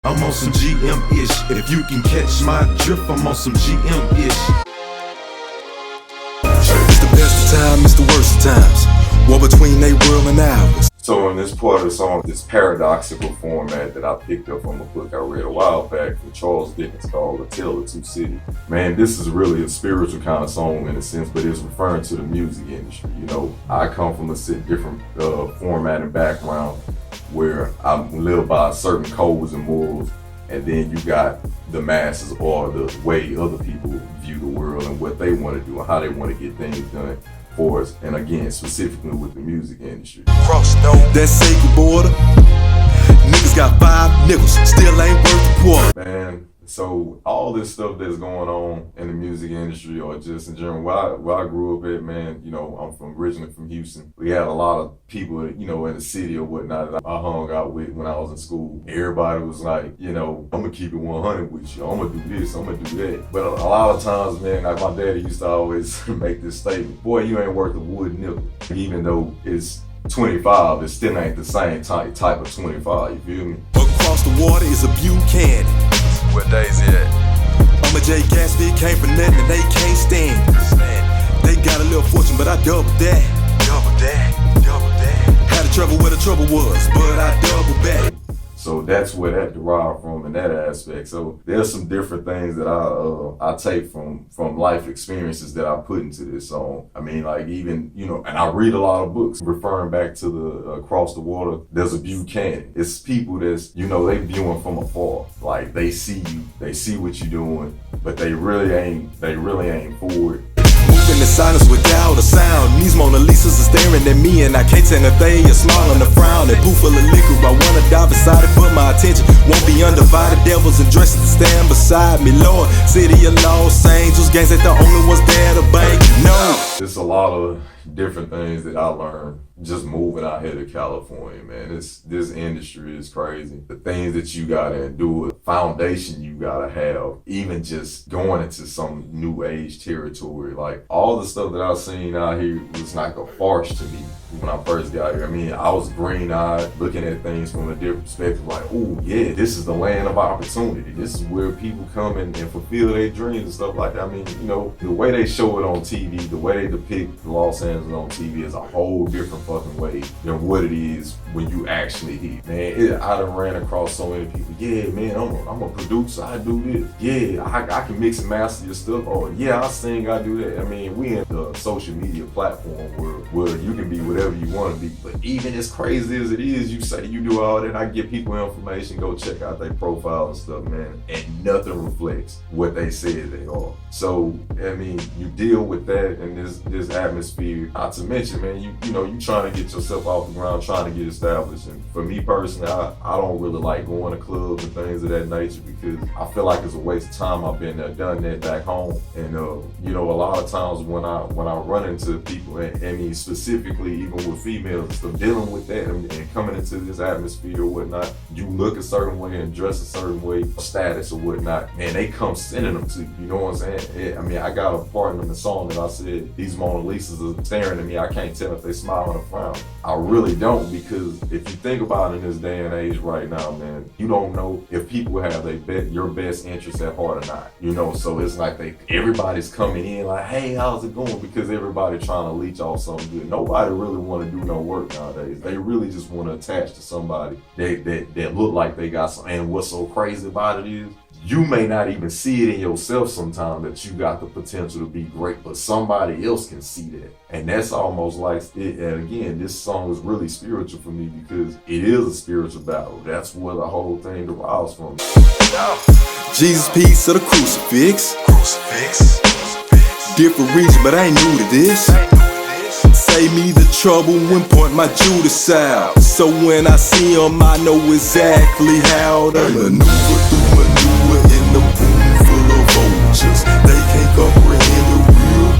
I'm on some GM-ish. If you can catch my drift, I'm on some GM-ish. It's the best of times, it's the worst of times. War between they world and ours. So in this part of the song, this paradoxical format that I picked up from a book I read a while back from Charles Dickens called A Tale of Two Cities. Man, this is really a spiritual kind of song in a sense, but it's referring to the music industry. You know, I come from a different format and background where I live by certain codes and morals, and then you got the masses or the way other people view the world and what they want to do and how they want to get things done for us. And again, specifically with the music industry. Cross that sacred border. Niggas got 5 nickels, still ain't worth a quarter. Man, so all this stuff that's going on in the music industry or just in general, where I grew up at, man, you know, I'm originally from Houston. We had a lot of people, you know, in the city or whatnot that I hung out with when I was in school. Everybody was like, you know, I'm gonna keep it 100 with you. I'm gonna do this, I'm gonna do that. But a lot of times, man, like my daddy used to always make this statement, boy, you ain't worth a wood nickel. Even though it's 25, it still ain't the same type of 25, you feel me? Across the water is a Buchanan. What days it? I'm a J. Gatsby, came from nothing and they can't stand. They got a little fortune, but I doubled that. Double that. Had to trouble where the trouble was, but I doubled back. So that's where that derived from in that aspect. So there's some different things that I take from life experiences that I put into this song. I mean, like even, you know, and I read a lot of books referring back to the Across the Water. There's a Buchanan. It's people that's, you know, they viewing from afar. Like they see you, they see what you're doing, but they really ain't for it. Moving in silence without a sound. These Mona Lisas are staring at me and I can't tell if they are smiling or frowning. Pool full of liquor, I wanna dive beside it, but my attention won't be undivided. Devils and dresses to stand beside me, Lord. City of Los Angeles, gangs ain't the only ones there to bank. No. It's a lot of different things that I learned just moving out here to California, man. This industry is crazy. The things that you gotta endure, foundation you gotta have, even just going into some new age territory. Like all the stuff that I've seen out here was like a farce to me when I first got here. I mean, I was green-eyed, looking at things from a different perspective, like, oh yeah, this is the land of opportunity. This is where people come and fulfill their dreams and stuff like that. I mean, you know, the way they show it on TV, the way they depict Los Angeles on TV is a whole different fucking way than what it is when you actually here. Man, I done ran across so many people. Yeah, man, I'm a producer. I do this. Yeah, I can mix and master your stuff. Or yeah, I sing. I do that. I mean, we in the social media platform where you can be whatever you want to be. But even as crazy as it is, you say you do all that. I give people information. Go check out their profile and stuff, man. And nothing reflects what they said they are. So I mean, you deal with that in this atmosphere. Not to mention, man, you know, you trying to get yourself off the ground, trying to get established. And for me personally, I don't really like going to clubs and things of that nature because I feel like it's a waste of time. I've been there, done that back home. And you know, a lot of times when I run into people, and I mean specifically even with females and stuff, dealing with that and coming into this atmosphere or whatnot, you look a certain way and dress a certain way, status or whatnot, man, they come sending them to you. You know what I'm saying? Yeah, I mean, I got a part in the song that I said, these Mona Lisas are staring at me. I can't tell if they smiling or frowning. I really don't, because if you think about it in this day and age right now, man, you don't know if people have your best interests at heart or not. You know, so it's like everybody's coming in like, hey, how's it going? Because everybody trying to leech off something good. Nobody really want to do no work nowadays. They really just want to attach to somebody that look like they got some. And what's so crazy about it is, you may not even see it in yourself sometimes that you got the potential to be great, but somebody else can see that. And that's almost like it. And again, this song is really spiritual for me because it is a spiritual battle. That's where the whole thing derives from. Jesus, peace of the crucifix. Different region, but I ain't new to this. Save me the trouble and point my Judas out. So when I see him, I know exactly how to maneuver in the room full of vultures. They can't comprehend the real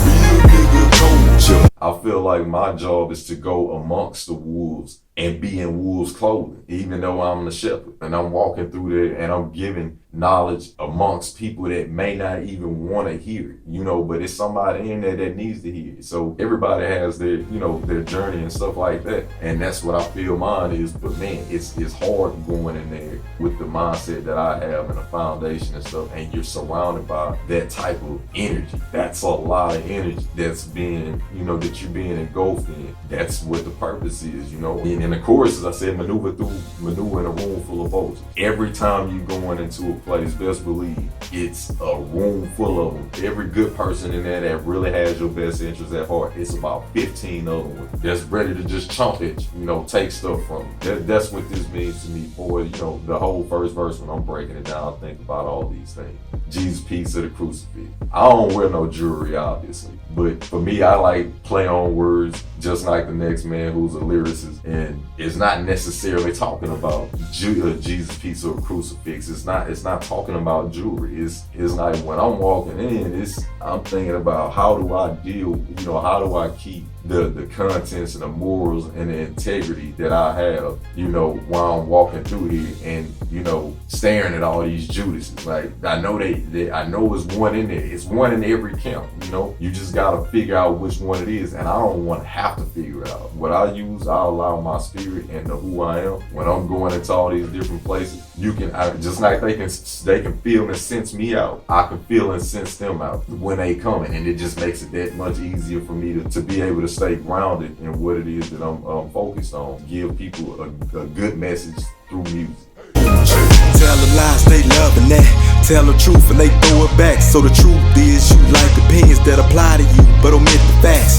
nigga culture. I feel like my job is to go amongst the wolves and be in wolves' clothing, even though I'm the shepherd. And I'm walking through there and I'm giving knowledge amongst people that may not even want to hear it, you know, but it's somebody in there that needs to hear it. So everybody has their, you know, their journey and stuff like that. And that's what I feel mine is. But man, it's hard going in there with the mindset that I have and the foundation and stuff, and you're surrounded by that type of energy. That's a lot of energy that's being, you know, that you're being engulfed in. That's what the purpose is, you know. And of course, as I said, maneuver in a room full of vultures. Every time you going into a place, best believe it's a room full of them. Every good person in there that really has your best interests at heart, it's about 15 other ones that's ready to just chomp at you, you know, take stuff from you. That's what this means to me, boy. You know, the whole first verse, when I'm breaking it down, I think about all these things. Jesus' piece of the crucifix. I don't wear no jewelry, obviously, but for me, I like play on words, just like the next man who's a lyricist, and it's not necessarily talking about Jesus' piece of a crucifix. It's not talking about jewelry. It's like when I'm walking in, I'm thinking about how do I deal, you know, how do I keep the contents and the morals and the integrity that I have, you know, while I'm walking through here and, you know, staring at all these Judases. Like, I know I know it's one in there. It's one in every camp, you know. You just gotta figure out which one it is, and I don't want to have to figure it out. What I use, I allow my spirit and who I am. When I'm going into all these different places, just like they can feel and sense me out, I can feel and sense them out when they coming, and it just makes it that much easier for me to be able to stay grounded in what it is that I'm focused on. Give people a good message through music. Tell them lies, they loving that. Tell the truth and they throw it back. So the truth is, you like opinions that apply to you, but omit the facts.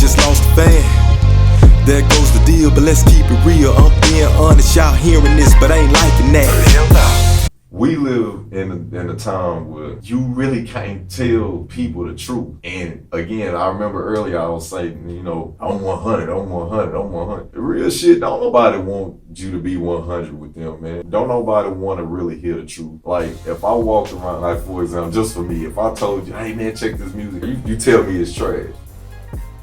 Just lost a fan. There goes the deal, but let's keep it real. I'm being honest, y'all hearing this, but ain't liking that. We live in a time where you really can't tell people the truth. And again, I remember earlier I was saying, you know, I'm 100, I'm 100, I'm 100. The real shit, don't nobody want you to be 100 with them, man. Don't nobody want to really hear the truth. Like, if I walked around, like for example, just for me, if I told you, hey man, check this music, you tell me it's trash,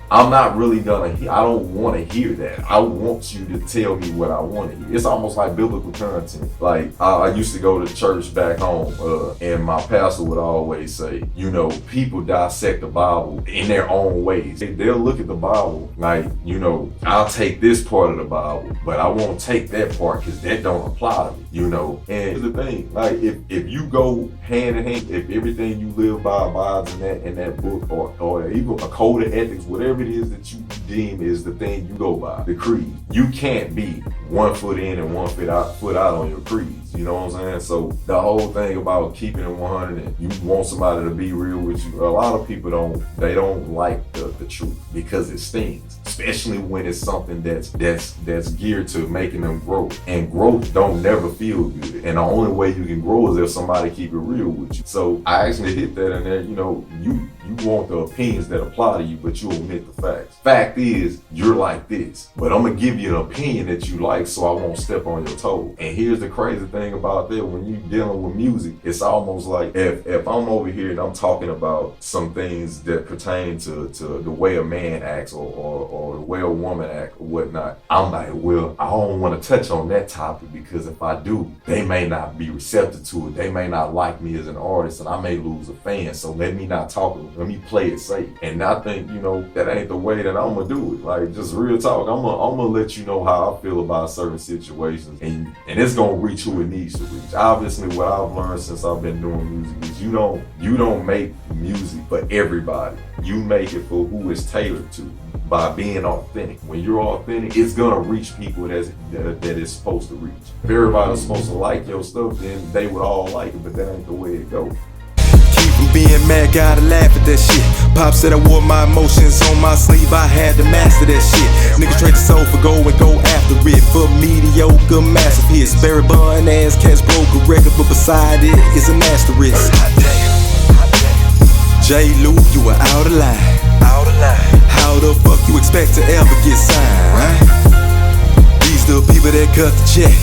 I'm not really I don't want to hear that. I want you to tell me what I want to hear. It's almost like biblical content. Like, I used to go to church back home, and my pastor would always say, you know, people dissect the Bible in their own ways. They'll look at the Bible like, you know, I'll take this part of the Bible, but I won't take that part because that don't apply to me, you know. And here's the thing, like, if you go hand in hand, if everything you live by abides in that book, or even a code of ethics, whatever it is that you deem is the thing you go by, the creed. You can't be 1 foot in and 1 foot out on your creeds. You know what I'm saying? So the whole thing about keeping it 100 and you want somebody to be real with you, a lot of people don't like the truth because it stings, especially when it's something that's geared to making them grow. And growth don't never feel good. And the only way you can grow is if somebody keep it real with you. So I actually hit that in there, you know, you want the opinions that apply to you, but you omit the facts. Fact is, you're like this, but I'm gonna give you an opinion that you like so I won't step on your toes. And here's the crazy thing about that, when you're dealing with music, it's almost like if I'm over here and I'm talking about some things that pertain to the way a man acts or the way a woman acts or whatnot, I'm like, well, I don't want to touch on that topic because if I do, they may not be receptive to it. They may not like me as an artist and I may lose a fan. So let me not talk. Let me play it safe. And I think, you know, that ain't the way that I'm gonna do it. Like, just real talk. I'm gonna let you know how I feel about certain situations, and it's gonna reach who it needs to reach. Obviously, what I've learned since I've been doing music is you don't make music for everybody. You make it for who it's tailored to by being authentic. When you're authentic, it's gonna reach people that it's supposed to reach. If everybody's supposed to like your stuff, then they would all like it, but that ain't the way it goes. From being mad, gotta laugh at that shit. Pop said I wore my emotions on my sleeve, I had to master that shit. Niggas trade the soul for gold and go after it. For mediocre, massive hits. Barry Bun ass cats broke a record, but beside it is an asterisk. J.Lou, you were out of line. How the fuck you expect to ever get signed? These the people that cut the check.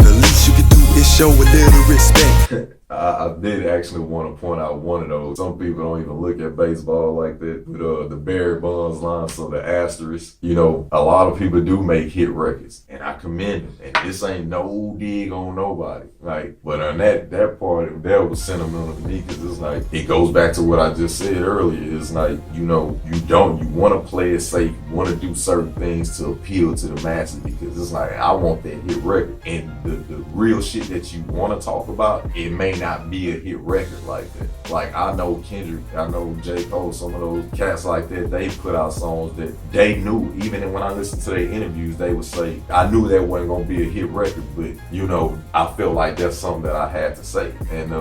The least you can do is show a little respect. I did actually want to point out one of those. Some people don't even look at baseball like that. But the Barry Bonds line, so the asterisk, you know, a lot of people do make hit records, and I commend them. And this ain't no dig on nobody. Like, but on that part, that was sentimental to me, because it's like, it goes back to what I just said earlier. It's like, you know, you want to play it safe, you want to do certain things to appeal to the masses, because it's like, I want that hit record. And the real shit that you want to talk about, it may not be a hit record like that. Like, I know Kendrick, I know J. Cole, some of those cats like that, they put out songs that they knew, even when I listened to their interviews, they would say, I knew that wasn't gonna be a hit record, but you know, I felt like that's something that I had to say. And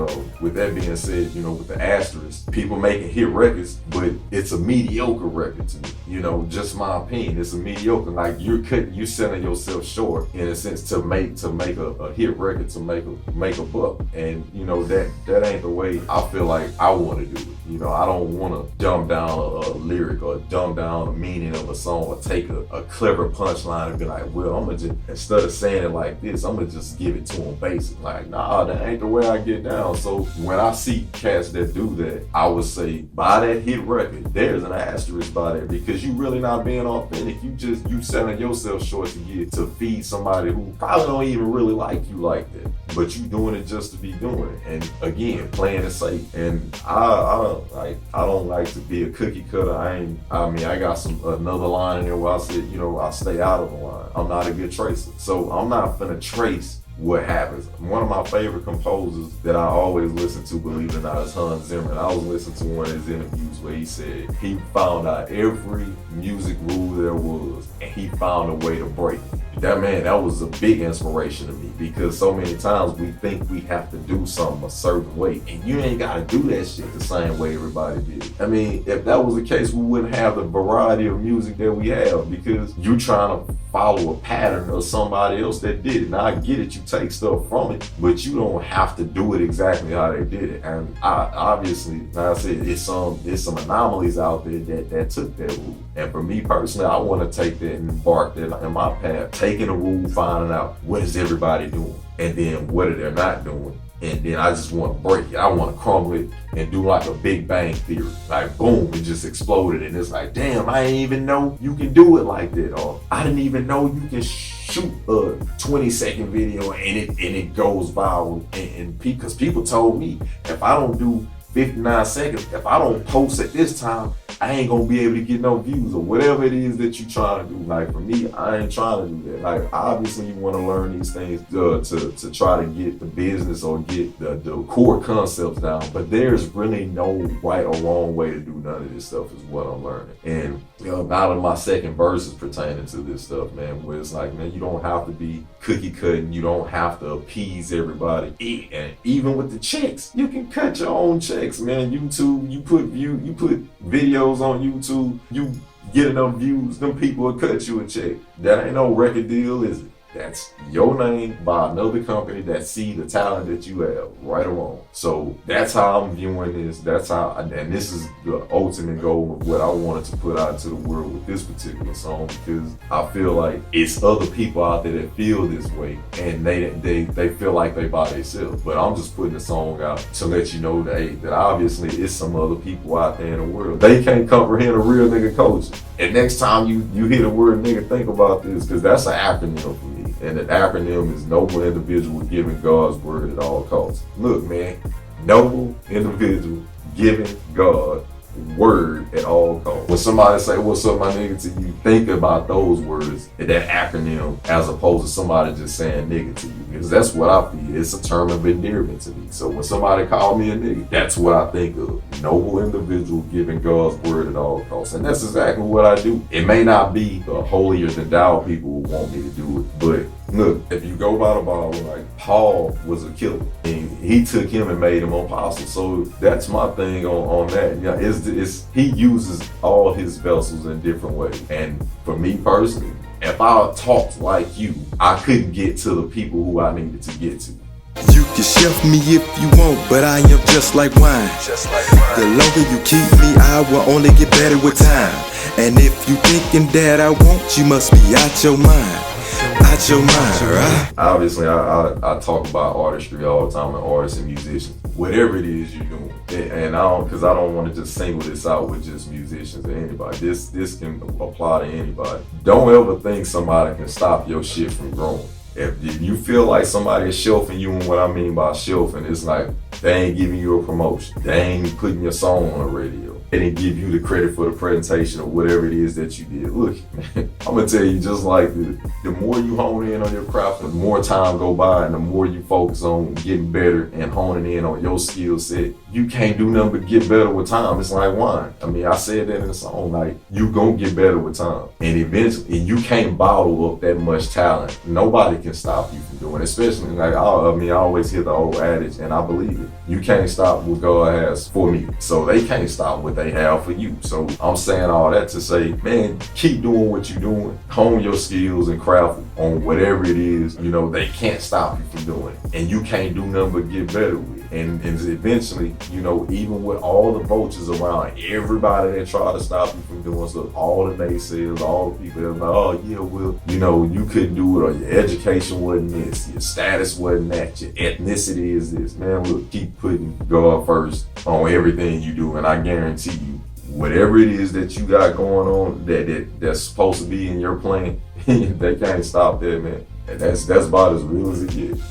with that being said, you know, with the asterisk, people making hit records, but it's a mediocre record to me. You know, just my opinion, it's a mediocre. Like, you're selling yourself short in a sense to make a hit record, to make a buck. And you know, that ain't the way I feel like I want to do it. You know, I don't want to dumb down a lyric or dumb down the meaning of a song, or take a clever punchline and be like, well, I'm gonna just, instead of saying it like this, I'm gonna just give it to them basic. Like, nah, that ain't the way I get down. So when I see cats that do that, I would say, buy that hit record. There's an asterisk by that, because you really not being authentic. You selling yourself short to feed somebody who probably don't even really like you like that, but you doing it just to be doing it. And again, playing it safe. And I don't like to be a cookie cutter. I got another line in there where I said, you know, I stay out of the line. I'm not a good tracer, so I'm not gonna trace what happens. One of my favorite composers that I always listen to, believe it or not, is Hans Zimmer. I was listening to one of his interviews where he said he found out every music rule there was, and he found a way to break it. That was a big inspiration to me, because so many times we think we have to do something a certain way, and you ain't gotta do that shit the same way everybody did. I mean, if that was the case, we wouldn't have the variety of music that we have, because you trying to follow a pattern of somebody else that did it. Now I get it, you take stuff from it, but you don't have to do it exactly how they did it. And obviously, like I said, there's some anomalies out there that took that rule. And for me personally, I want to take that and embark that in my path, taking a rule, finding out what is everybody doing, and then what are they not doing. And then I just want to break it. I want to crumble it and do like a Big Bang Theory. Like, boom, it just exploded. And it's like, damn, I didn't even know you can do it like that. Or I didn't even know you can shoot a 20-second video and it goes viral. And because people told me, if I don't do 59 seconds, if I don't post at this time, I ain't gonna be able to get no views, or whatever it is that you trying to do. Like, for me, I ain't trying to do that. Like, obviously you want to learn these things to try to get the business or get the core concepts down, but there's really no right or wrong way to do none of this stuff, is what I'm learning. And out of my second verse is pertaining to this stuff, man, where it's like, man, you don't have to be cookie cutting, you don't have to appease everybody. And even with the checks, you can cut your own checks, man. YouTube, you put videos on YouTube, you get enough views, them people will cut you a check. That ain't no record deal, is it? That's your name by another company that see the talent that you have, right or wrong. So that's how I'm viewing this. And this is the ultimate goal of what I wanted to put out into the world with this particular song, because I feel like it's other people out there that feel this way, and they feel like they by themselves. But I'm just putting the song out to let you know that obviously it's some other people out there in the world. They can't comprehend a real nigga culture. And next time you hear the word nigga, think about this, because that's an acronym for me. And the acronym is noble individual giving God's word at all costs. Look, man, noble individual giving God word at all costs. When somebody say, what's up, my nigga, to you, think about those words, that acronym, as opposed to somebody just saying nigga to you. Because that's what I feel. It's a term of endearment to me. So when somebody call me a nigga, that's what I think of. Noble individual giving God's word at all costs. And that's exactly what I do. It may not be the holier than thou people would want me to do it, but look, if you go by the Bible, like, Paul was a killer, and he took him and made him an apostle. So that's my thing on that. Yeah, he uses all his vessels in different ways. And for me personally, if I talked like you, I couldn't get to the people who I needed to get to. You can shelf me if you want, but I am just like wine. The longer you keep me, I will only get better with time. And if you thinking that I won't, you must be out your mind. I out your mind, right? Obviously, I talk about artistry all the time, and artists and musicians, whatever it is you're doing. And I don't want to just single this out with just musicians or anybody. This can apply to anybody. Don't ever think somebody can stop your shit from growing. If you feel like somebody is shelving you, and what I mean by shelving, it's like they ain't giving you a promotion. They ain't putting your song on the radio. They didn't give you the credit for the presentation or whatever it is that you did. Look, man, I'm gonna tell you, just like the more you hone in on your craft, the more time go by and the more you focus on getting better and honing in on your skill set, you can't do nothing but get better with time. It's like wine. I mean, I said that in the song, like, you gonna get better with time. And eventually, you can't bottle up that much talent. Nobody can stop you from doing it, especially, like, I always hear the old adage, and I believe it. You can't stop what God has for me, so they can't stop what they have for you. So I'm saying all that to say, man, keep doing what you're doing. Hone your skills and craft on whatever it is. You know, they can't stop you from doing it. And you can't do nothing but get better with it. And eventually, you know, even with all the vultures around, everybody that try to stop you from doing stuff, all the naysayers, all the people that are like, oh yeah, well, you know, you couldn't do it, or your education wasn't this, your status wasn't that, your ethnicity is this. Man, look, keep putting God first on everything you do, and I guarantee you, whatever it is that you got going on that's supposed to be in your plan, they can't stop that, man. And that's about as real as it gets.